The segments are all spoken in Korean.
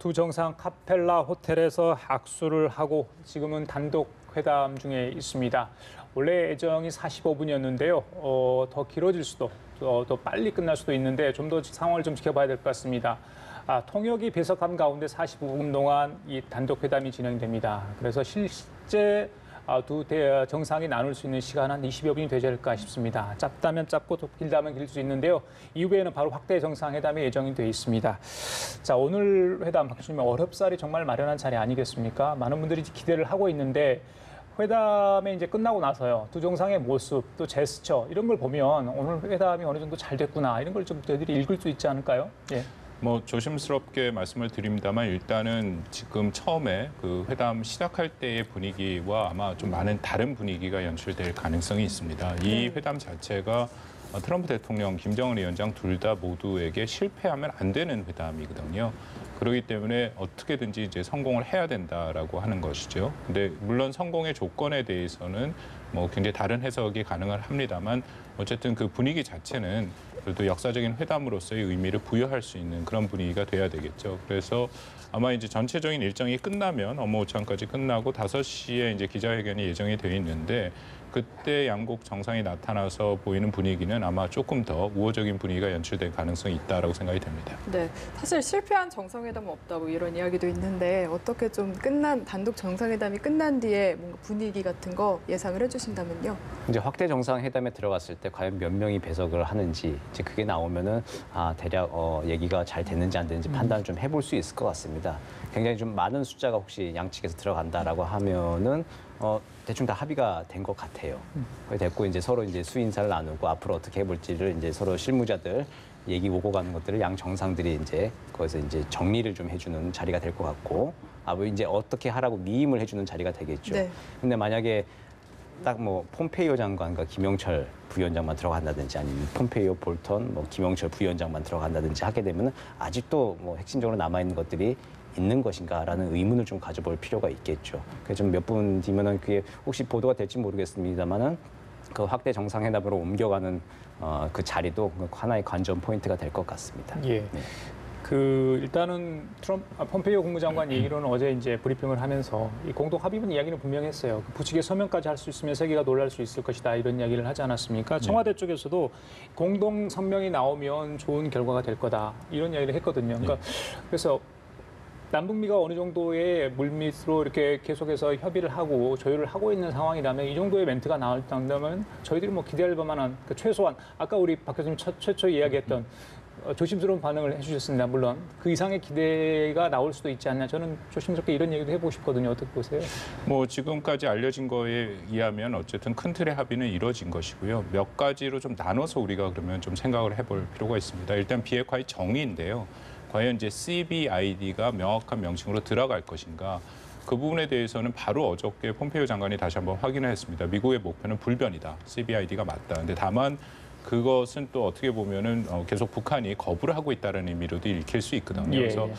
두 정상 카펠라 호텔에서 악수를 하고 지금은 단독 회담 중에 있습니다. 원래 예정이 45분이었는데요. 더 길어질 수도, 더 빨리 끝날 수도 있는데 좀 더 상황을 좀 지켜봐야 될 것 같습니다. 통역이 배석한 가운데 45분 동안 이 단독 회담이 진행됩니다. 그래서 실제 두 정상이 나눌 수 있는 시간은 한 20여 분이 되지 않을까 싶습니다. 짧다면 짧고 또 길다면 길 수 있는데요. 이후에는 바로 확대 정상회담이 예정이 돼 있습니다. 자, 오늘 회담, 박 교수님, 어렵사리 정말 마련한 자리 아니겠습니까? 많은 분들이 기대를 하고 있는데 회담에 이제 끝나고 나서요. 두 정상의 모습, 또 제스처 이런 걸 보면 오늘 회담이 어느 정도 잘 됐구나 이런 걸 좀 저희들이 읽을 수 있지 않을까요? 예. 뭐 조심스럽게 말씀을 드립니다만 일단은 지금 처음에 그 회담 시작할 때의 분위기와 아마 좀 많은 다른 분위기가 연출될 가능성이 있습니다. 이 회담 자체가 트럼프 대통령, 김정은 위원장 둘 다 모두에게 실패하면 안 되는 회담이거든요. 그렇기 때문에 어떻게든지 이제 성공을 해야 된다라고 하는 것이죠. 근데 물론 성공의 조건에 대해서는 뭐 굉장히 다른 해석이 가능을 합니다만 어쨌든 그 분위기 자체는 그래도 역사적인 회담으로서의 의미를 부여할 수 있는 그런 분위기가 돼야 되겠죠. 그래서 아마 이제 전체적인 일정이 끝나면 업무 오찬까지 끝나고 5시에 이제 기자회견이 예정이 되어 있는데 그때 양국 정상이 나타나서 보이는 분위기는 아마 조금 더 우호적인 분위기가 연출될 가능성이 있다라고 생각이 됩니다. 네, 사실 실패한 정상회담은 없다 뭐 이런 이야기도 있는데 어떻게 좀 단독 정상회담이 끝난 뒤에 뭔가 분위기 같은 거 예상을 해주신다면요? 이제 확대 정상회담에 들어갔을 때 과연 몇 명이 배석을 하는지 이제 그게 나오면은 대략 얘기가 잘 됐는지 안 됐는지 판단을 좀 해볼 수 있을 것 같습니다. 굉장히 좀 많은 숫자가 혹시 양측에서 들어간다라고 하면은 대충 다 합의가 된 것 같아요. 됐고 이제 서로 이제 수인사를 나누고 앞으로 어떻게 해볼지를 이제 서로 실무자들 얘기 오고 가는 것들을 양 정상들이 이제 거기서 이제 정리를 좀 해주는 자리가 될 것 같고 뭐 이제 어떻게 하라고 미임을 해주는 자리가 되겠죠. 네. 근데 만약에 딱 뭐 폼페이오 장관과 김영철 부위원장만 들어간다든지 아니면 폼페이오, 볼턴, 뭐 김영철 부위원장만 들어간다든지 하게 되면은 아직도 뭐 핵심적으로 남아 있는 것들이 있는 것인가라는 의문을 좀 가져볼 필요가 있겠죠. 그래서 좀 몇 분 뒤면은 그게 혹시 보도가 될지 모르겠습니다만은 그 확대 정상회담으로 옮겨가는 그 자리도 하나의 관전 포인트가 될 것 같습니다. 예. 네. 일단은 폼페이오 국무장관 얘기로는 어제 이제 브리핑을 하면서 이 공동 합의문 이야기는 분명했어요. 그 부칙의 서명까지 할 수 있으면 세계가 놀랄 수 있을 것이다 이런 이야기를 하지 않았습니까? 청와대 쪽에서도 공동 성명이 나오면 좋은 결과가 될 거다 이런 이야기를 했거든요. 그러니까 그래서 남북미가 어느 정도의 물밑으로 이렇게 계속해서 협의를 하고 조율을 하고 있는 상황이라면 이 정도의 멘트가 나올 정도면 저희들이 뭐 기대할 만한 최소한 아까 우리 박 교수님 최초 이야기했던 조심스러운 반응을 해주셨습니다. 물론 그 이상의 기대가 나올 수도 있지 않나 저는 조심스럽게 이런 얘기도 해보고 싶거든요. 어떻게 보세요? 뭐 지금까지 알려진 거에 의하면 어쨌든 큰 틀의 합의는 이루어진 것이고요. 몇 가지로 좀 나눠서 우리가 그러면 좀 생각을 해볼 필요가 있습니다. 일단 비핵화의 정의인데요. 과연 이제 CBID가 명확한 명칭으로 들어갈 것인가? 그 부분에 대해서는 바로 어저께 폼페이오 장관이 다시 한번 확인을 했습니다. 미국의 목표는 불변이다. CBID가 맞다. 근데 다만 그것은 또 어떻게 보면은 계속 북한이 거부를 하고 있다는 의미로도 읽힐 수 있거든요. 예. 그래서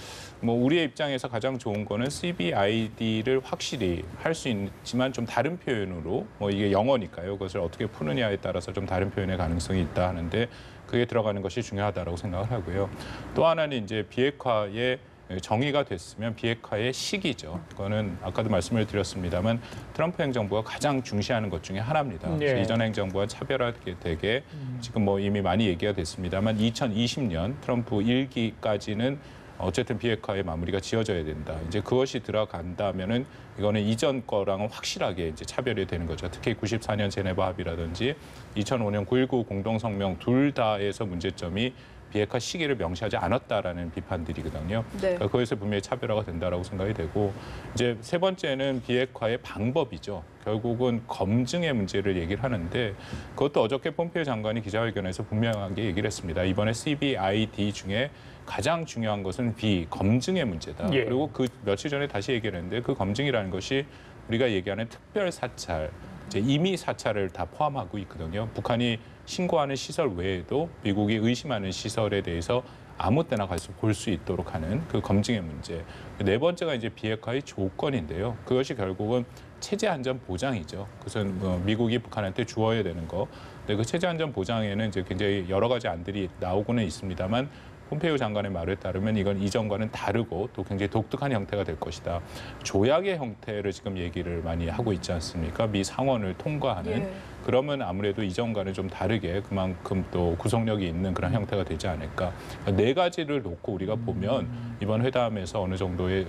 뭐 우리의 입장에서 가장 좋은 거는 CBID를 확실히 할 수 있지만 좀 다른 표현으로 뭐 이게 영어니까요. 그것을 어떻게 푸느냐에 따라서 좀 다른 표현의 가능성이 있다 하는데 그게 들어가는 것이 중요하다고 생각을 하고요. 또 하나는 이제 비핵화의 정의가 됐으면 비핵화의 시기죠. 그거는 아까도 말씀을 드렸습니다만 트럼프 행정부가 가장 중시하는 것 중에 하나입니다. 네. 이전 행정부와 차별화되게 지금 뭐 이미 많이 얘기가 됐습니다만 2020년 트럼프 1기까지는 어쨌든 비핵화의 마무리가 지어져야 된다. 이제 그것이 들어간다면은 이거는 이전 거랑은 확실하게 이제 차별이 되는 거죠. 특히 94년 제네바 합의라든지 2005년 9.19 공동성명 둘 다에서 문제점이 비핵화 시기를 명시하지 않았다라는 비판들이거든요. 네. 그러니까 그것에서 분명히 차별화가 된다라고 생각이 되고 이제 세 번째는 비핵화의 방법이죠. 결국은 검증의 문제를 얘기를 하는데 그것도 어저께 폼페이오 장관이 기자회견에서 분명하게 얘기를 했습니다. 이번에 CBID 중에 가장 중요한 것은 검증의 문제다. 예. 그리고 그 며칠 전에 다시 얘기를 했는데 그 검증이라는 것이 우리가 얘기하는 특별 사찰, 이제 임의 사찰을 다 포함하고 있거든요. 북한이 신고하는 시설 외에도 미국이 의심하는 시설에 대해서 아무 때나 가서 볼 수 있도록 하는 그 검증의 문제. 네 번째가 이제 비핵화의 조건인데요. 그것이 결국은 체제 안전 보장이죠. 그것은 미국이 북한한테 주어야 되는 거. 근데 그 체제 안전 보장에는 이제 굉장히 여러 가지 안들이 나오고는 있습니다만 폼페이오 장관의 말에 따르면 이건 이전과는 다르고 또 굉장히 독특한 형태가 될 것이다. 조약의 형태를 지금 얘기를 많이 하고 있지 않습니까? 미 상원을 통과하는. 예. 그러면 아무래도 이전과는 좀 다르게 그만큼 또 구속력이 있는 그런 형태가 되지 않을까. 네 가지를 놓고 우리가 보면 이번 회담에서 어느 정도의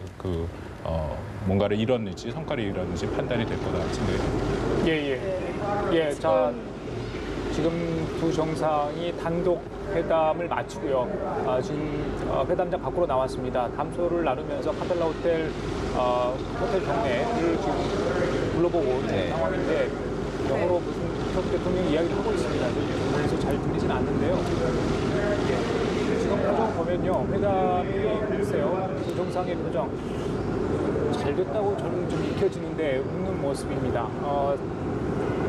뭔가를 이뤘는지 성과를 이뤘는지 판단이 될 거다 생각이 듭니다. 예. 자, 지금 두 정상이 단독 회담을 마치고요. 지금 회담장 밖으로 나왔습니다. 담소를 나누면서 카펠라 호텔 경내를 지금 둘러보고 있는 상황인데 영어로 무슨 트럼프 대통령이 이야기를 하고 있습니다. 그래서 잘 들리진 않는데요. 지금 표정 보면요. 회담이 글쎄요. 두 정상의 표정 잘 됐다고 저는 좀 익혀지는데 웃는 모습입니다.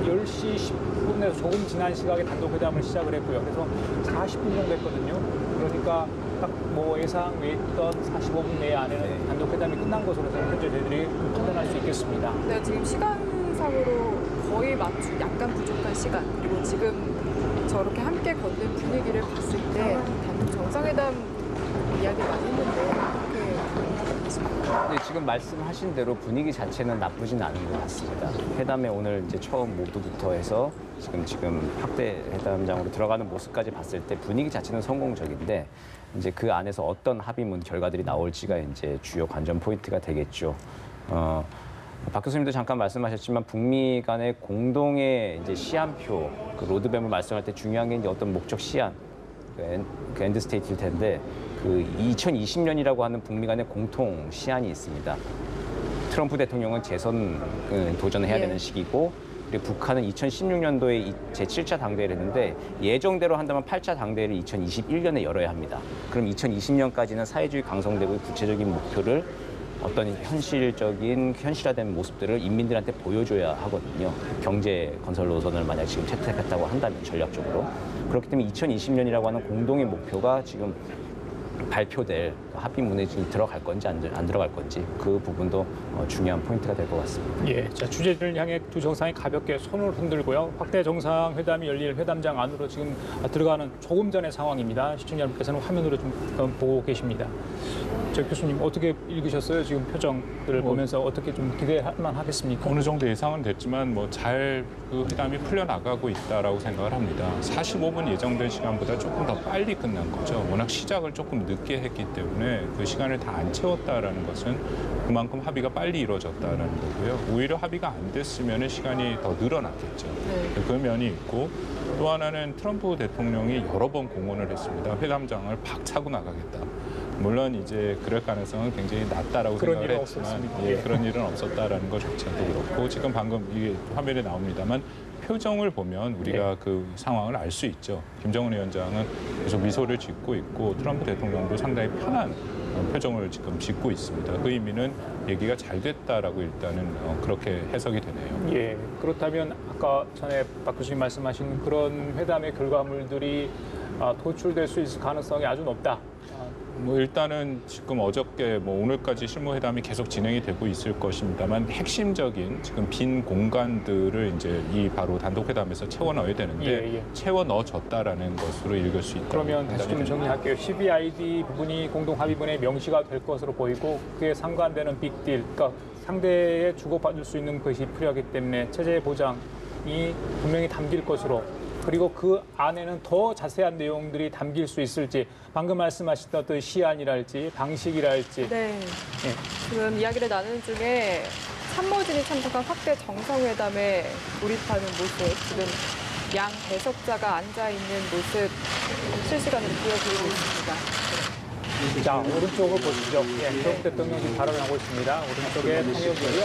10시 10분에서 조금 지난 시각에 단독 회담을 시작을 했고요. 그래서 40분 정도 했거든요. 그러니까 딱 뭐 예상 외에 있던 45분 내에 안에는 단독 회담이 끝난 것으로 현재 저희들이 판단할 수 있겠습니다. 네, 지금 시간상으로 거의 맞추 약간 부족한 시간 그리고 지금 저렇게 함께 걷는 분위기를 봤을 때 단독 정상회담 이야기 많이 했는데 어떻게 보십니까? 네, 지금 말씀하신 대로 분위기 자체는 나쁘진 않은 것 같습니다. 회담에 오늘 이제 처음 모두부터 해서 지금 확대 회담장으로 들어가는 모습까지 봤을 때 분위기 자체는 성공적인데 이제 그 안에서 어떤 합의문 결과들이 나올지가 이제 주요 관전 포인트가 되겠죠. 박 교수님도 잠깐 말씀하셨지만 북미 간의 공동의 이제 시한표, 그 로드맵을 말씀할 때 중요한 게 이제 어떤 목적 시한, 그 엔드 스테이트일 텐데 그 2020년이라고 하는 북미 간의 공통 시한이 있습니다. 트럼프 대통령은 재선 도전을 해야 되는 시기고 그리고 북한은 2016년도에 제7차 당대회를 했는데 예정대로 한다면 8차 당대회를 2021년에 열어야 합니다. 그럼 2020년까지는 사회주의 강성되고 구체적인 목표를 어떤 현실화된 모습들을 인민들한테 보여줘야 하거든요. 경제 건설 노선을 만약 지금 채택했다고 한다면 전략적으로. 그렇기 때문에 2020년이라고 하는 공동의 목표가 지금 발표될 합의문에 지금 들어갈 건지 안 들어갈 건지 그 부분도 중요한 포인트가 될 것 같습니다. 예, 자 주제를 향해 두 정상이 가볍게 손을 흔들고요. 확대 정상회담이 열릴 회담장 안으로 지금 들어가는 조금 전의 상황입니다. 시청자 여러분께서는 화면으로 좀 보고 계십니다. 저 교수님 어떻게 읽으셨어요? 지금 표정들을 보면서 어떻게 좀 기대할 만하겠습니까? 어느 정도 예상은 됐지만 뭐 잘 그 회담이 풀려나가고 있다라고 생각을 합니다. 45분 예정된 시간보다 조금 더 빨리 끝난 거죠. 워낙 시작을 조금 늦게 했기 때문에 그 시간을 다 안 채웠다라는 것은 그만큼 합의가 빨리 이루어졌다라는 거고요. 오히려 합의가 안 됐으면 시간이 더 늘어났겠죠. 그 면이 있고 또 하나는 트럼프 대통령이 여러 번 공언을 했습니다. 회담장을 박차고 나가겠다. 물론 이제 그럴 가능성은 굉장히 낮다라고 생각을 했지만 그런 일은 없었다라는 것 자체도 그렇고 지금 방금 이게 화면에 나옵니다만 표정을 보면 우리가 그 상황을 알 수 있죠. 김정은 위원장은 계속 미소를 짓고 있고 트럼프 대통령도 상당히 편한 표정을 지금 짓고 있습니다. 그 의미는 얘기가 잘 됐다라고 일단은 그렇게 해석이 되네요. 예, 그렇다면 아까 전에 박 교수님 말씀하신 그런 회담의 결과물들이 도출될 수 있을 가능성이 아주 높다. 뭐 일단은 지금 어저께 뭐 오늘까지 실무회담이 계속 진행이 되고 있을 것입니다만 핵심적인 지금 빈 공간들을 이제 이 바로 단독회담에서 채워 넣어야 되는데 채워 넣어졌다라는 것으로 읽을 수 있다. 그러면 다시 좀 정리할게요. CBID 부분이 공동 합의문에 명시가 될 것으로 보이고 그에 상관되는 빅딜, 그러니까 상대에 주고받을 수 있는 것이 필요하기 때문에 체제 보장이 분명히 담길 것으로. 그리고 그 안에는 더 자세한 내용들이 담길 수 있을지 방금 말씀하셨던 어떤 시안이랄지 방식이랄지 네. 지금 이야기를 나누는 중에 참모진이 참석한 확대 정상회담에 돌입하는 모습 지금 양 배석자가 앉아있는 모습 실시간으로 보여드리고 있습니다. 자, 오른쪽을 보시죠. 트럼프 대통령이 지금 발언을 하고 있습니다. 오른쪽에 통역이고요.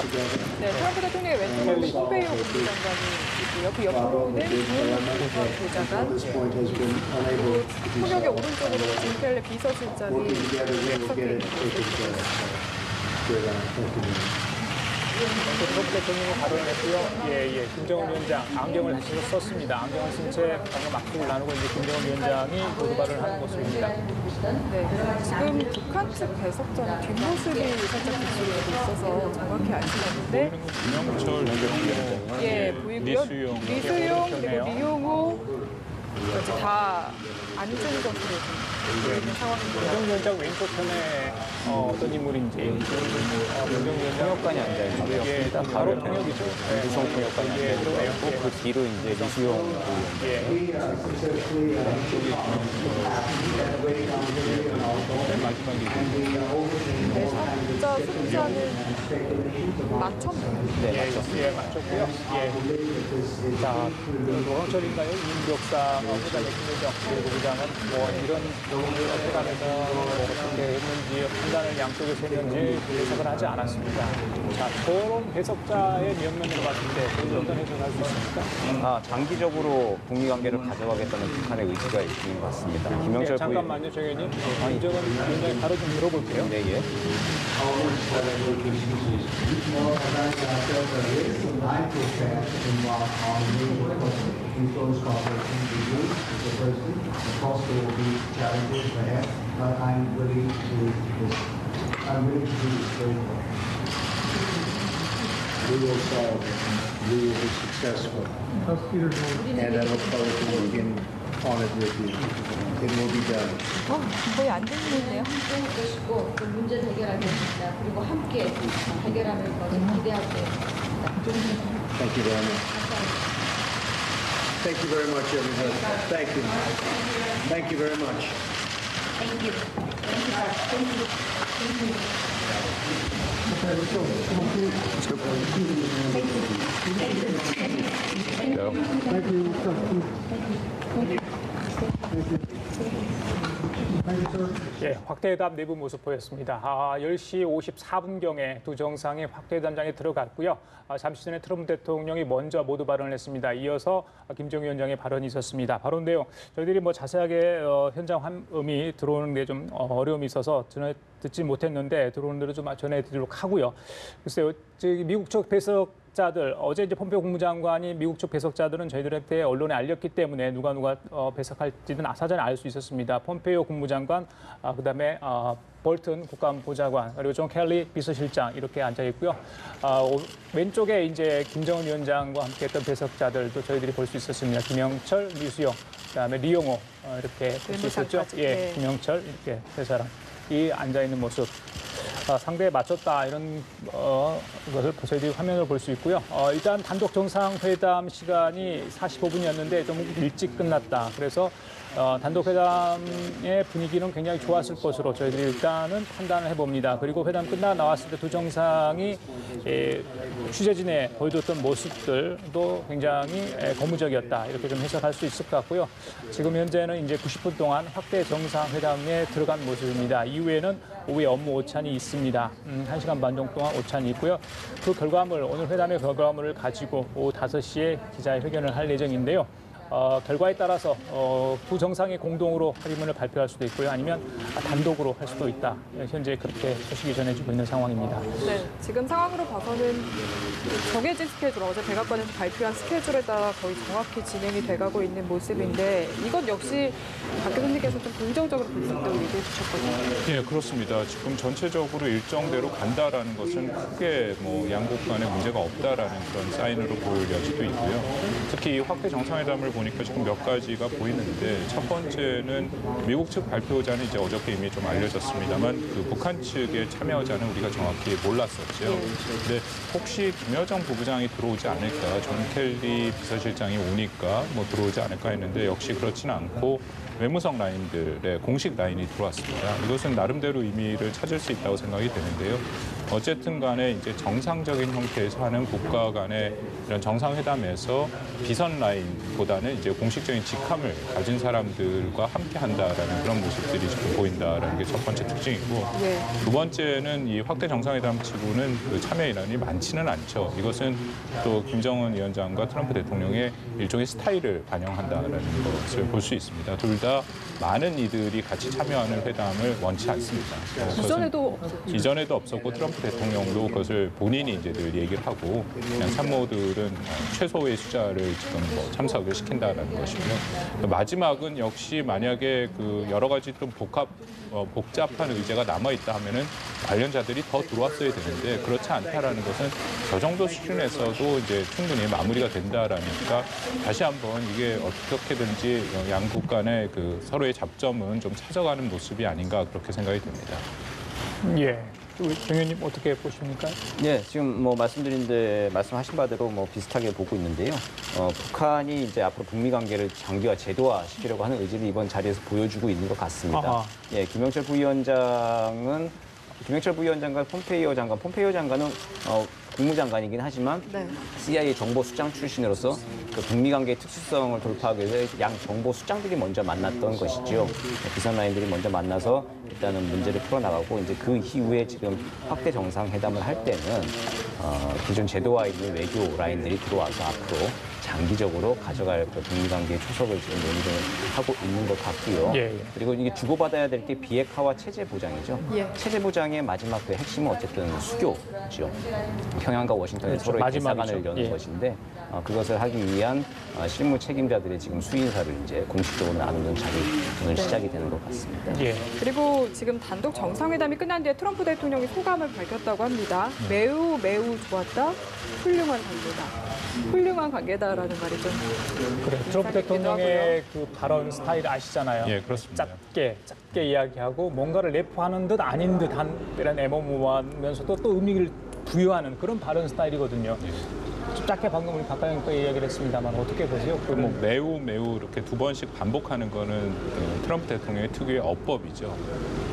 네, 트럼프 대통령의 왼쪽으로 폼페이오 국무장관이 있고요. 그 옆으로는 조은 부장관, 그리고 통역의 오른쪽으로 진켈레 비서실장이 섞여 있는 모습입니다. 트럼프 대통령이 발언을 했고요. 김정은 위원장 안경을 다시 썼습니다. 안경을 쓴 채 방금 악수를 나누고 이제 김정은 위원장이 모두 발언을 하는 모습입니다. 네, 지금 북한 측 배석자는 뒷모습이 살짝 비추어지고 있어서 정확히 알 수는 없는데 김영철 보이고요. 리수용 그리고 리용호 다 앉은 것으로 보이는 상황입니다. 김정위원장 왼쪽 편에 어떤 인물인지 김정위원장 통역관이 앉아있고요. 일단 바로 통역이죠. 유성 통역관이 앉아있고 그 뒤로 이제 이수용 맨 마지막에 배석자 숫자는 맞췄네요. 예, 맞췄고요. 예. 자, 노홍철인가요? 임덕상 회장의 김정정 부부장은 뭐 이런 회담에서 어떻게 했는지 판단을 양쪽에서 했는지 해석을 하지 않았습니다. 자, 토론 해석자의 면면으로 봤을 때 어떤 해석을 할 수 있습니까? 장기적으로 북미 관계를 가져가겠다는 북한의 의지가 있는 것 같습니다. 네, 김영철 부의 잠깐만요, 정 의원님. 김정은 위원장이 바로 좀 들어볼게요. 네, 예. close cooperation with you as the president. Of course, there will be challenges ahead, but I'm willing to do this. I'm willing to do this very well. We will solve it. We will be successful. And I look forward to working on it with you. It will be done. 거의 안 들리는데요. 함께 것이고 그 문제 해결하겠습니다. 그리고 함께 해결하는 것을 기대하고 있습니다. Thank you very much. Thank you very much, everybody. Thank you. Thank you very much. Thank you. Thank you. Thank you. 예, 확대회담 내부 모습 보였습니다. 10시 54분경에 두 정상이 확대회담장에 들어갔고요. 잠시 전에 트럼프 대통령이 먼저 모두 발언을 했습니다. 이어서 김정은 위원장의 발언이 있었습니다. 발언 내용 저희들이 뭐 자세하게 현장 화음이 들어오는데 좀 어려움이 있어서 듣지 못했는데 들어오는 대로 좀 전해드리도록 하고요. 글쎄요, 미국 측 배석자들 어제 이제 폼페이오 국무장관이 미국 측 배석자들은 저희들한테 언론에 알렸기 때문에 누가 배석할지는 사전에 알 수 있었습니다. 폼페이오 국무장관, 그다음에 볼튼 국가안보보좌관 그리고 존 켈리 비서실장 이렇게 앉아 있고요. 왼쪽에 이제 김정은 위원장과 함께했던 배석자들도 저희들이 볼 수 있었습니다. 김영철, 류수영, 그다음에 리용호 이렇게 볼 수 있었죠. 예, 네. 김영철 이렇게 세 사람이 앉아 있는 모습. 상대에 맞췄다 이런 것을 저희들이 화면으로 볼 수 있고요. 일단 단독 정상회담 시간이 45분이었는데 좀 일찍 끝났다. 그래서 단독 회담의 분위기는 굉장히 좋았을 것으로 저희들이 일단은 판단을 해봅니다. 그리고 회담 끝나 나왔을 때 두 정상이 취재진에 보여줬던 모습들도 굉장히 고무적이었다. 이렇게 좀 해석할 수 있을 것 같고요. 지금 현재는 이제 90분 동안 확대 정상회담에 들어간 모습입니다. 이후에는 오후에 업무 오찬이 있습니다. 1시간 반 정도 동안 오찬이 있고요. 그 결과물, 오늘 회담의 결과물을 가지고 오후 5시에 기자회견을 할 예정인데요. 결과에 따라서 두 정상이 공동으로 합의문을 발표할 수도 있고요. 아니면 단독으로 할 수도 있다. 현재 그렇게 소식이 전해지고 있는 상황입니다. 네, 지금 상황으로 봐서는 정해진 스케줄, 어제 백악관에서 발표한 스케줄에 따라 거의 정확히 진행이 돼가고 있는 모습인데 이것 역시 박 교수님께서 좀 긍정적으로 볼 수 있다고 얘기해 주셨거든요. 예, 그렇습니다. 지금 전체적으로 일정대로 간다라는 것은 크게 뭐 양국 간에 문제가 없다라는 그런 사인으로 보일 여지도 있고요. 특히 이 확대 정상회담을 보니까 지금 몇 가지가 보이는데 첫 번째는 미국 측 발표자는 이제 어저께 이미 좀 알려졌습니다만 그 북한 측의 참여자는 우리가 정확히 몰랐었죠. 근데 혹시 김여정 부부장이 들어오지 않을까, 존 켈리 비서실장이 오니까 뭐 들어오지 않을까 했는데 역시 그렇지는 않고 외무성 라인들의 공식 라인이 들어왔습니다. 이것은 나름대로 의미를 찾을 수 있다고 생각이 되는데요. 어쨌든 간에 이제 정상적인 형태에서 하는 국가 간의 이런 정상회담에서 비선 라인보다는 이제 공식적인 직함을 가진 사람들과 함께 한다라는 그런 모습들이 지금 보인다라는 게 첫 번째 특징이고 네. 두 번째는 이 확대 정상회담 치고는 그 참여 인원이 많지는 않죠. 이것은 또 김정은 위원장과 트럼프 대통령의 일종의 스타일을 반영한다는 것을 볼 수 있습니다. 둘 다 많은 이들이 같이 참여하는 회담을 원치 않습니다. 이전에도 없었죠. 이전에도 없었고 트럼프 트럼프 대통령도 그것을 본인이 이제 늘 얘기를 하고 그냥 참모들은 최소의 숫자를 지금 뭐 참석을 시킨다라는 것이고요. 마지막은 역시 만약에 그 여러 가지 좀 복잡한 의제가 남아 있다 하면은 관련자들이 더 들어왔어야 되는데 그렇지 않다라는 것은 저 정도 수준에서도 이제 충분히 마무리가 된다라니까 다시 한번 이게 어떻게든지 양국 간의 그 서로의 잡점은 좀 찾아가는 모습이 아닌가 그렇게 생각이 듭니다. 예. 정 의원님 어떻게 보십니까? 네, 지금 뭐 말씀하신 바대로 뭐 비슷하게 보고 있는데요. 북한이 이제 앞으로 북미 관계를 장기화, 제도화 시키려고 하는 의지를 이번 자리에서 보여주고 있는 것 같습니다. 아하. 예, 김영철 부위원장과 폼페이오 장관은 국무장관이긴 하지만 네. CIA 정보수장 출신으로서 그 북미 관계의 특수성을 돌파하기 위해서 양 정보수장들이 먼저 만났던 것이죠. 비선라인들이 먼저 만나서 일단은 문제를 풀어나가고 이제 그 이후에 지금 확대 정상회담을 할 때는 기존 제도화에 있는 외교 라인들이 들어와서 앞으로 장기적으로 가져갈 그 북미 관계의 초석을 지금 논의를 하고 있는 것 같고요. 예, 예. 그리고 이게 주고받아야 될 게 비핵화와 체제 보장이죠. 예. 체제 보장의 마지막 그 핵심은 어쨌든 수교죠. 평양과 워싱턴에 그렇죠. 서로의 마지막이죠. 대사관을 여는 예. 것인데 그것을 하기 위한 실무 책임자들의 지금 수인사를 이제 공식적으로 나누는 자리 오늘 시작이 되는 것 같습니다. 예. 그리고 지금 단독 정상회담이 끝난 뒤에 트럼프 대통령이 소감을 밝혔다고 합니다. 매우 좋았다. 훌륭한 관계다. 훌륭한 관계다라는 말이 좀 그래. 트럼프 대통령의 그 발언 스타일 아시잖아요. 예, 그렇습니다. 짧게 이야기하고 뭔가를 내포하는 듯 아닌 듯한 이런 애매모호하면서도 또 의미를 부여하는 그런 발언 스타일이거든요. 좀 짧게 방금 우리 박가영 또 이야기를 했습니다만 어떻게 보세요? 뭐 매우 이렇게 두 번씩 반복하는 거는 그 트럼프 대통령의 특유의 어법이죠.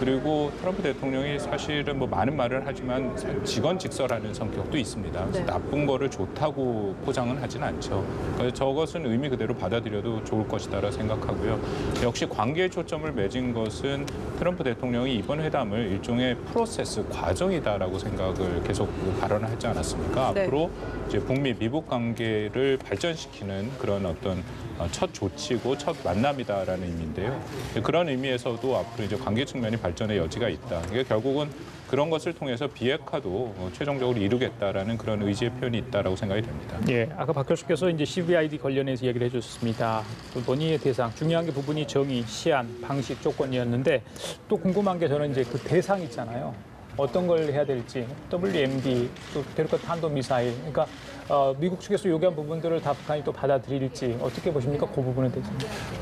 그리고 트럼프 대통령이 사실은 뭐 많은 말을 하지만 직언직설하는 성격도 있습니다. 그래서 네. 나쁜 거를 좋다고 포장은 하진 않죠. 그래서 저것은 의미 그대로 받아들여도 좋을 것이다라 생각하고요. 역시 관계에 초점을 맺은 것은 트럼프 대통령이 이번 회담을 일종의 프로세스 과정이다라고 생각을 계속 발언을 하지 않았습니까? 네. 앞으로 이제 북미 미국 관계를 발전시키는 그런 어떤 첫 조치고 첫 만남이다라는 의미인데요. 그런 의미에서도 앞으로 이제 관계 측면이 발전의 여지가 있다. 이게 결국은 그런 것을 통해서 비핵화도 최종적으로 이루겠다라는 그런 의지의 표현이 있다라고 생각이 됩니다. 예, 아까 박 교수께서 이제 CVID 관련해서 얘기를 해주셨습니다. 그 논의의 대상 중요한 게 부분이 정의, 시한, 방식, 조건이었는데 또 궁금한 게 저는 이제 그 대상 있잖아요. 어떤 걸 해야 될지, WMD, 또 대륙간 탄도미사일, 그러니까 미국 측에서 요구한 부분들을 다 북한이 또 받아들일지 어떻게 보십니까? 그 부분에 대해서.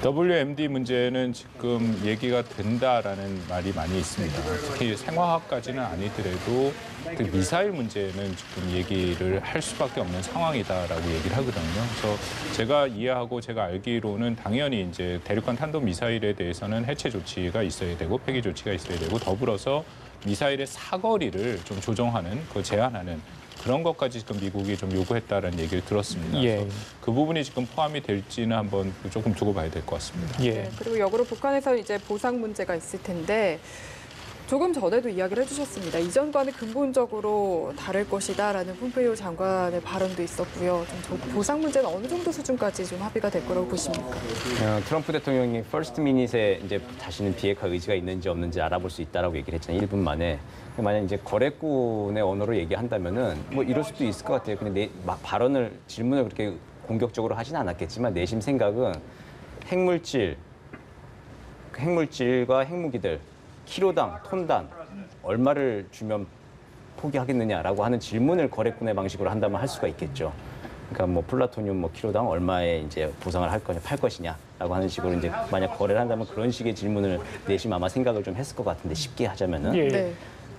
WMD 문제는 지금 얘기가 된다라는 말이 많이 있습니다. 특히 생화학까지는 아니더라도 그 미사일 문제는 지금 얘기를 할 수밖에 없는 상황이다라고 얘기를 하거든요. 그래서 제가 이해하고 제가 알기로는 당연히 이제 대륙간 탄도미사일에 대해서는 해체 조치가 있어야 되고 폐기 조치가 있어야 되고 더불어서 미사일의 사거리를 좀 조정하는, 그 제한하는 그런 것까지 지금 미국이 좀 요구했다라는 얘기를 들었습니다. 예. 그래서 그 부분이 지금 포함이 될지는 한번 조금 두고 봐야 될 것 같습니다. 예. 네, 그리고 역으로 북한에서 이제 보상 문제가 있을 텐데 조금 전에도 이야기를 해주셨습니다. 이전과는 근본적으로 다를 것이다라는 폼페이오 장관의 발언도 있었고요. 좀 보상 문제는 어느 정도 수준까지 좀 합의가 될 거라고 보십니까? 트럼프 대통령이 퍼스트 미닛에 이제 다시는 비핵화 의지가 있는지 없는지 알아볼 수 있다라고 얘기를 했잖아요. 1분 만에. 만약 이제 거래꾼의 언어로 얘기한다면은 뭐 이럴 수도 있을 것 같아요. 근데 막 질문을 그렇게 공격적으로 하진 않았겠지만 내심 생각은 핵물질과 핵무기들 키로당, 톤당 얼마를 주면 포기하겠느냐라고 하는 질문을 거래꾼의 방식으로 한다면 할 수가 있겠죠. 그러니까 뭐 플라토늄 뭐 키로당 얼마에 이제 보상을 할 거냐, 팔 것이냐라고 하는 식으로 이제 만약 거래를 한다면 그런 식의 질문을 내심 아마 생각을 좀 했을 것 같은데 쉽게 하자면은 예. 네.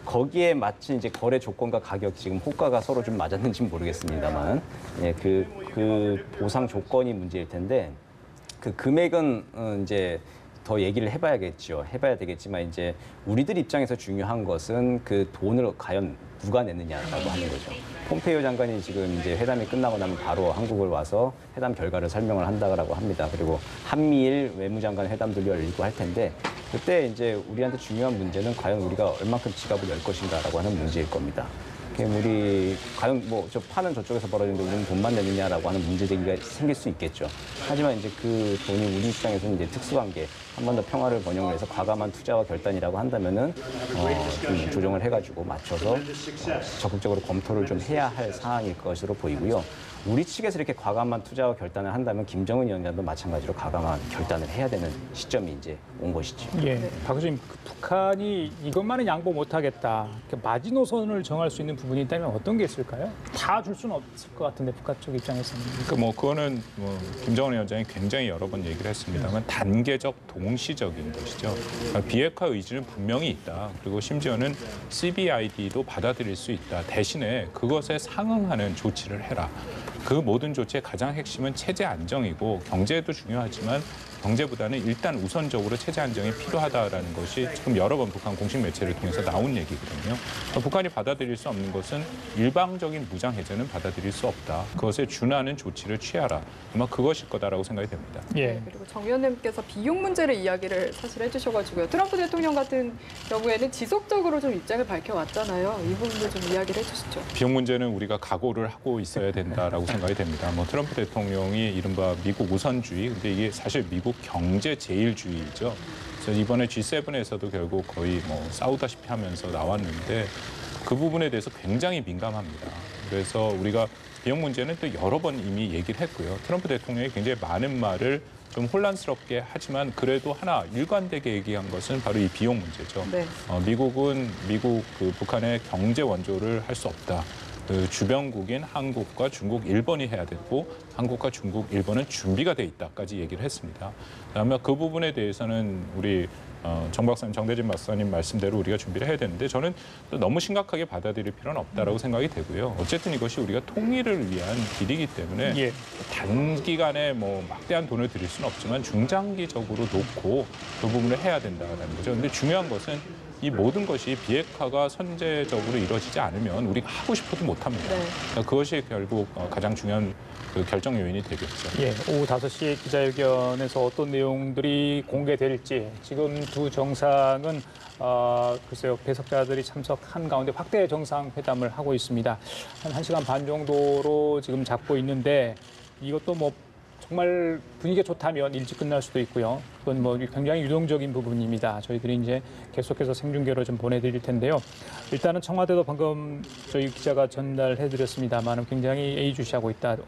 거기에 마치 이제 거래 조건과 가격 지금 호가가 서로 좀 맞았는지는 모르겠습니다만 예, 그 보상 조건이 문제일 텐데 그 금액은 이제 더 얘기를 해봐야 되겠지만 이제 우리들 입장에서 중요한 것은 그 돈을 과연 누가 내느냐라고 하는 거죠. 폼페이오 장관이 지금 이제 회담이 끝나고 나면 바로 한국을 와서 회담 결과를 설명을 한다고 합니다. 그리고 한미일 외무장관 회담도 열리고 할 텐데 그때 이제 우리한테 중요한 문제는 과연 우리가 얼만큼 지갑을 열 것인가라고 하는 문제일 겁니다. 우리 과연 뭐 저 파는 저쪽에서 벌어지는데 우리는 돈만 내느냐라고 하는 문제제기가 생길 수 있겠죠. 하지만 이제 그 돈이 우리 입장에서는 이제 특수관계, 한 번 더 평화를 번영을 해서 과감한 투자와 결단이라고 한다면은 좀 조정을 해가지고 맞춰서 적극적으로 검토를 좀 해야 할 사항일 것으로 보이고요. 우리 측에서 이렇게 과감한 투자와 결단을 한다면 김정은 위원장도 마찬가지로 과감한 결단을 해야 되는 시점이 이제 온 것이죠. 예, 박 교수님, 그 북한이 이것만은 양보 못하겠다, 마지노선을 정할 수 있는 부분이 있다면 어떤 게 있을까요? 다 줄 수는 없을 것 같은데 북한 쪽 입장에서는. 그러니까 뭐 그거는 뭐 김정은 위원장이 굉장히 여러 번 얘기를 했습니다만 단계적 동시적인 것이죠. 그러니까 비핵화 의지는 분명히 있다. 그리고 심지어는 CBID도 받아들일 수 있다. 대신에 그것에 상응하는 조치를 해라. 그 모든 조치의 가장 핵심은 체제 안정이고 경제도 중요하지만 경제보다는 일단 우선적으로 체제 안정이 필요하다라는 것이 지금 여러 번 북한 공식 매체를 통해서 나온 얘기거든요. 북한이 받아들일 수 없는 것은 일방적인 무장 해제는 받아들일 수 없다. 그것에 준하는 조치를 취하라. 아마 그것일 거다라고 생각이 됩니다. 예. 그리고 정 의원님께서 비용 문제를 이야기를 사실 해주셔가지고요. 트럼프 대통령 같은 경우에는 지속적으로 좀 입장을 밝혀왔잖아요. 이 부분도 좀 이야기를 해주시죠. 비용 문제는 우리가 각오를 하고 있어야 된다라고 생각이 됩니다. 뭐 트럼프 대통령이 이른바 미국 우선주의, 근데 이게 사실 미국 경제 제일주의죠. 그래서 이번에 G7에서도 결국 거의 뭐 싸우다시피 하면서 나왔는데 그 부분에 대해서 굉장히 민감합니다. 그래서 우리가 비용 문제는 또 여러 번 이미 얘기를 했고요. 트럼프 대통령이 굉장히 많은 말을 좀 혼란스럽게 하지만 그래도 하나 일관되게 얘기한 것은 바로 이 비용 문제죠. 네. 미국은 북한의 경제 원조를 할 수 없다. 그 주변국인 한국과 중국, 일본이 해야 되고 한국과 중국, 일본은 준비가 돼 있다까지 얘기를 했습니다. 그다음에 그 부분에 대해서는 우리 정 박사님, 정대진 박사님 말씀대로 우리가 준비를 해야 되는데 저는 또 너무 심각하게 받아들일 필요는 없다라고 생각이 되고요. 어쨌든 이것이 우리가 통일을 위한 길이기 때문에 예. 단기간에 뭐 막대한 돈을 들일 수는 없지만 중장기적으로 놓고 그 부분을 해야 된다는 거죠. 근데 중요한 것은 이 모든 것이 비핵화가 선제적으로 이루어지지 않으면 우리가 하고 싶어도 못합니다. 네. 그러니까 그것이 결국 가장 중요한 그 결정 요인이 되겠죠. 예, 오후 5시에 기자회견에서 어떤 내용들이 공개될지 지금 두 정상은 글쎄요, 배석자들이 참석한 가운데 확대 정상회담을 하고 있습니다. 한 1시간 반 정도로 지금 잡고 있는데 이것도 뭐 정말 분위기가 좋다면 일찍 끝날 수도 있고요. 그건 뭐 굉장히 유동적인 부분입니다. 저희들이 이제 계속해서 생중계로 좀 보내드릴 텐데요. 일단은 청와대도 방금 저희 기자가 전달해드렸습니다만 굉장히 예의주시하고 있다.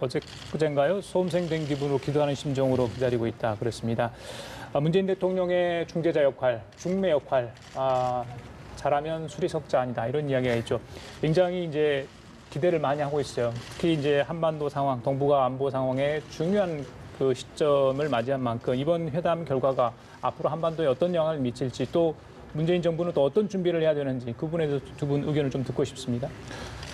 그젠가요? 수험생된 기분으로 기도하는 심정으로 기다리고 있다. 그랬습니다. 문재인 대통령의 중재자 역할, 중매 역할, 잘하면 수리석자 아니다. 이런 이야기가 있죠. 굉장히 이제 기대를 많이 하고 있어요. 특히 이제 한반도 상황, 동북아 안보 상황에 중요한 그 시점을 맞이한 만큼 이번 회담 결과가 앞으로 한반도에 어떤 영향을 미칠지 또 문재인 정부는 또 어떤 준비를 해야 되는지 그 부분에 대해서 두 분 의견을 좀 듣고 싶습니다.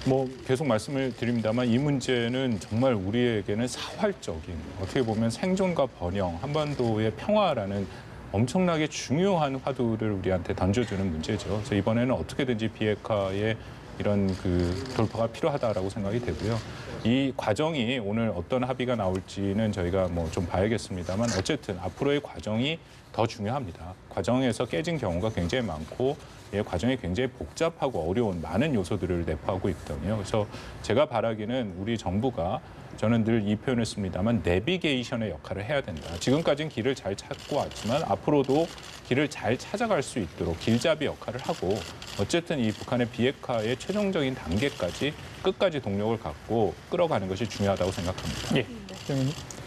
뭐 계속 말씀을 드립니다만 이 문제는 정말 우리에게는 사활적인 어떻게 보면 생존과 번영, 한반도의 평화라는 엄청나게 중요한 화두를 우리한테 던져주는 문제죠. 그래서 이번에는 어떻게든지 비핵화에 이런 그 돌파가 필요하다라고 생각이 되고요. 이 과정이 오늘 어떤 합의가 나올지는 저희가 뭐 좀 봐야겠습니다만 어쨌든 앞으로의 과정이 더 중요합니다. 과정에서 깨진 경우가 굉장히 많고 이 과정이 굉장히 복잡하고 어려운 많은 요소들을 내포하고 있거든요. 그래서 제가 바라기는 우리 정부가 저는 늘 이 표현을 씁니다만 내비게이션의 역할을 해야 된다. 지금까지는 길을 잘 찾고 왔지만 앞으로도 길을 잘 찾아갈 수 있도록 길잡이 역할을 하고 어쨌든 이 북한의 비핵화의 최종적인 단계까지 끝까지 동력을 갖고 끌어가는 것이 중요하다고 생각합니다. 예,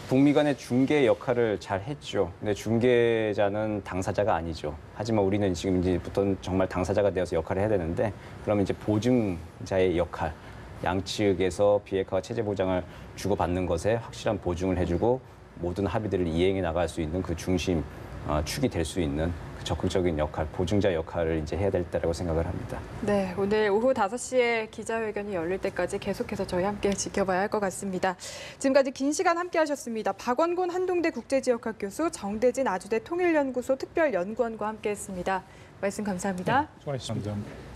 북미 간의 중개 역할을 잘 했죠. 근데 중개자는 당사자가 아니죠. 하지만 우리는 지금 이제부터 정말 당사자가 되어서 역할을 해야 되는데 그러면 이제 보증자의 역할, 양측에서 비핵화 체제 보장을 주고받는 것에 확실한 보증을 해주고 모든 합의들을 이행해 나갈 수 있는 그 중심, 축이 될 수 있는 그 적극적인 역할, 보증자 역할을 이제 해야 될 때라고 생각을 합니다. 네, 오늘 오후 5시에 기자회견이 열릴 때까지 계속해서 저희 함께 지켜봐야 할 것 같습니다. 지금까지 긴 시간 함께 하셨습니다. 박원곤 한동대 국제지역학 교수, 정대진 아주대 통일연구소 특별연구원과 함께했습니다. 말씀 감사합니다. 수고하셨습니다. 감사합니다.